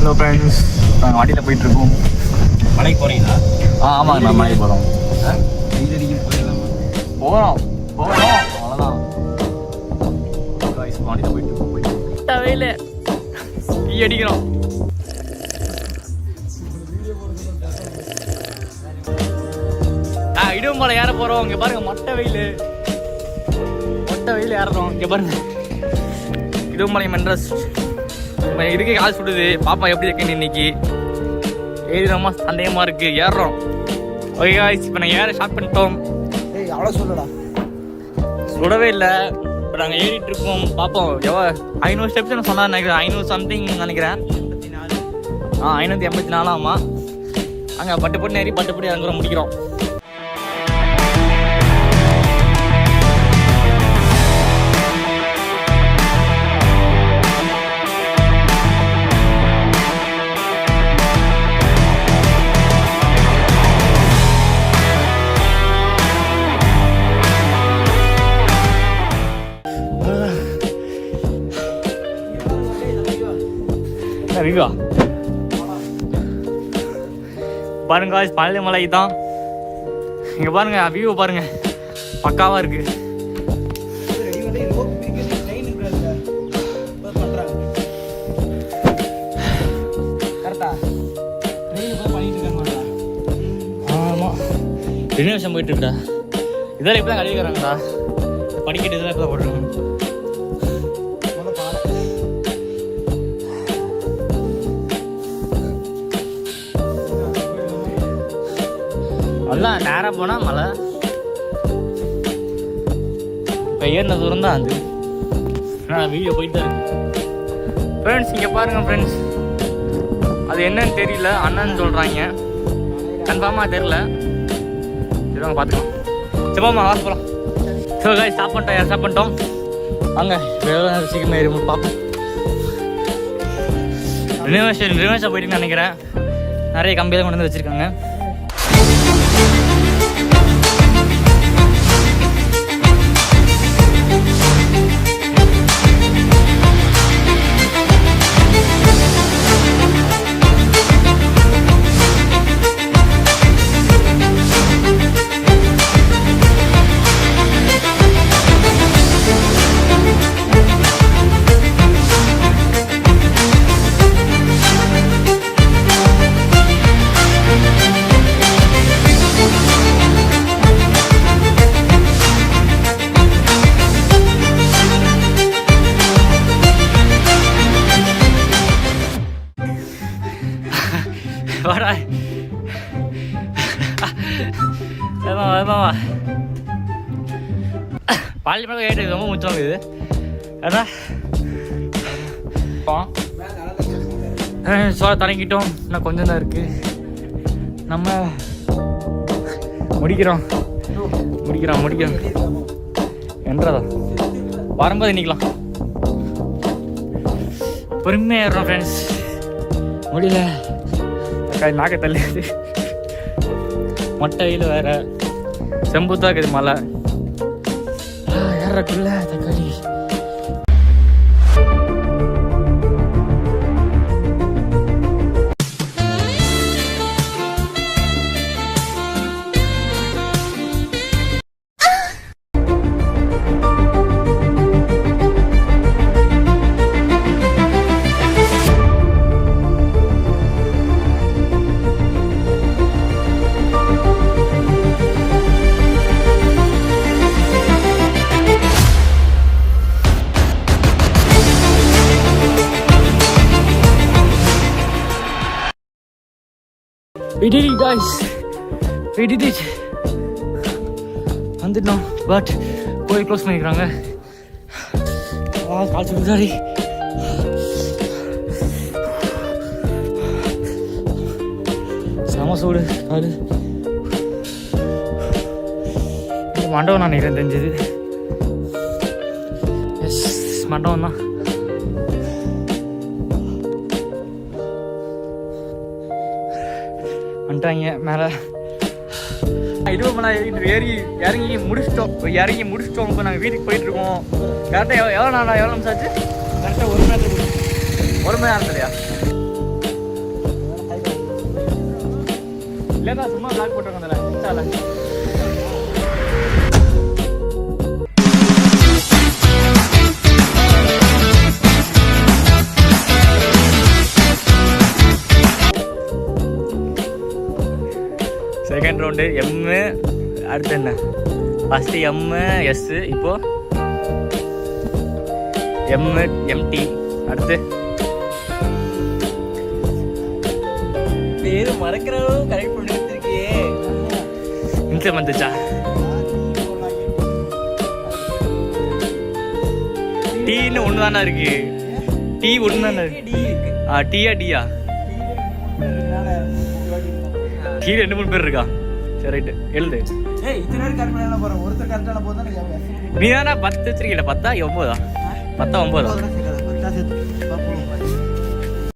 Hello friends, நாங்கள் வண்டியில் போயிட்டுருக்கோம். மலைக்கு போகிறீங்களா? ஆமாங்க, நான் மலைக்கு போகிறோம். போகிறோம் அவ்வளோதான். வண்டியில் போயிட்டுருக்கோம். வெயில் டீ அடிக்கிறோம். இடுமலை ஏற போகிறோம். இங்கே பாருங்க, மொட்டை வெயில் ஏறுறோம். இங்கே பாருங்க, இடுமலை மெட்ராஸ். இதுக்கே கால் சுடுது. பாப்பா எப்படி இருக்குன்னு இன்னைக்கு ஏறி ரொம்ப சந்தேகமாக இருக்குது. ஏறுறோம். ஓகே காய்ஸ், இப்போ நாங்கள் ஏற ஸ்டார்ட் பண்ணிட்டோம். அவ்வளோ சொல்லடா, சுடவே இல்லை. இப்போ நாங்கள் ஏறிட்டு இருக்கோம். பார்ப்போம் 500 ஸ்டெப்ஸ் சொன்னா நினைக்கிறேன். 500 சம்திங் நினைக்கிறேன். 584 ஆமாம். அங்கே பட்டு ஏறி பட்டு இறங்குறோம், முடிக்கிறோம். விவா பாருங்க, பழனி மலை தான். இங்க பாருங்க, வியூ பாருங்க, பக்காவா இருக்கு. ஆமா, ரினோவேஷன் போயிட்டு இருக்கா. இதெல்லாம் இப்பதான் கழுவிக்கிறாங்கடா. படிக்கட்டு இதெல்லாம் இப்பதான் போட்டுருக்காங்க. எல்லாம் நேராக போனால் மலை. இப்போ ஏறின தூரம் தான் அது. நான் வீடியோ போயிட்டு தான் இருக்கு. ஃப்ரெண்ட்ஸ், இங்கே பாருங்கள் ஃப்ரெண்ட்ஸ், அது என்னன்னு தெரியல. அண்ணன்னு சொல்கிறாங்க, கன்ஃபார்மாக தெரில. சரி, வாங்க பார்த்துக்கலாம். சரிப்பாம்மா, வாச போகலாம். ஸோ காய்ஸ், ஸ்டாப் பண்ணிட்டோம். வாங்க சீக்கிரமாக ஏறி பார்ப்போம். ரினோவேஷன் போயிட்டுன்னு நினைக்கிறேன். நிறைய கம்பியெல்லாம் கொண்டு வந்து வச்சுருக்காங்க. பாலி மேலே ஏற்று ரொம்ப முச்சம் இது. அதான் சோழ தொடங்கிட்டோம். இன்னும் கொஞ்சம் தான் இருக்கு. நம்ம முடிக்கிறோம். என்றதா வரும்போது நிற்கலாம். பொறுமையாக ஏறுறோம் ஃப்ரெண்ட்ஸ். முடியல, நாக்க தள்ளிடுது. மொட்டை வெயில் வேற, செம்புத்தா இருக்குது மலை. ஏறக்குள்ள தக்காளி. We did it, guys. We did it. வந்துட்டோம். பட் கோயில் க்ளோஸ் பண்ணிக்கிறாங்க. கால் சுடுதாடி. செம சூடு காலு. இந்த மண்டபம் நான் நினைக்கிறேன் தெரிஞ்சது. எஸ், மண்டபம் தான். வந்துட்டாங்க மேலே. இடுவமலை இறங்கி முடிச்சிட்டோம். இப்போ நாங்கள் வீட்டுக்கு போயிட்டுருக்கோம். கரெக்டாக எவ்வளோ நிமிஷம் ஆச்சு? கரெக்டாக 1 மணி நேரம் இல்லையா? இல்லைடா சும்மா பிளாக் போட்டுருக்கோம் இன்ஸ்டால. செகண்ட் ரவுண்டு எம்மு, அடுத்து என்ன ஃபஸ்ட்டு எம்மு எஸ்ஸு, இப்போ எம்மு எம்டி, அடுத்து பேரு மறக்கிறவங்க கரெக்ட் பண்ணி வச்சிருக்கியே. இன்கம் வந்துச்சா? டீன்னு ஒன்று தானே இருக்கு. டீ ஒன்று தானே இருக்கு. டீயா டியா? டீ 2-3 பேர் இருக்கா? சரி ரைட்டு எழுது. நீ தானே 10 வச்சிருக்கீங்க. 10 9 10 9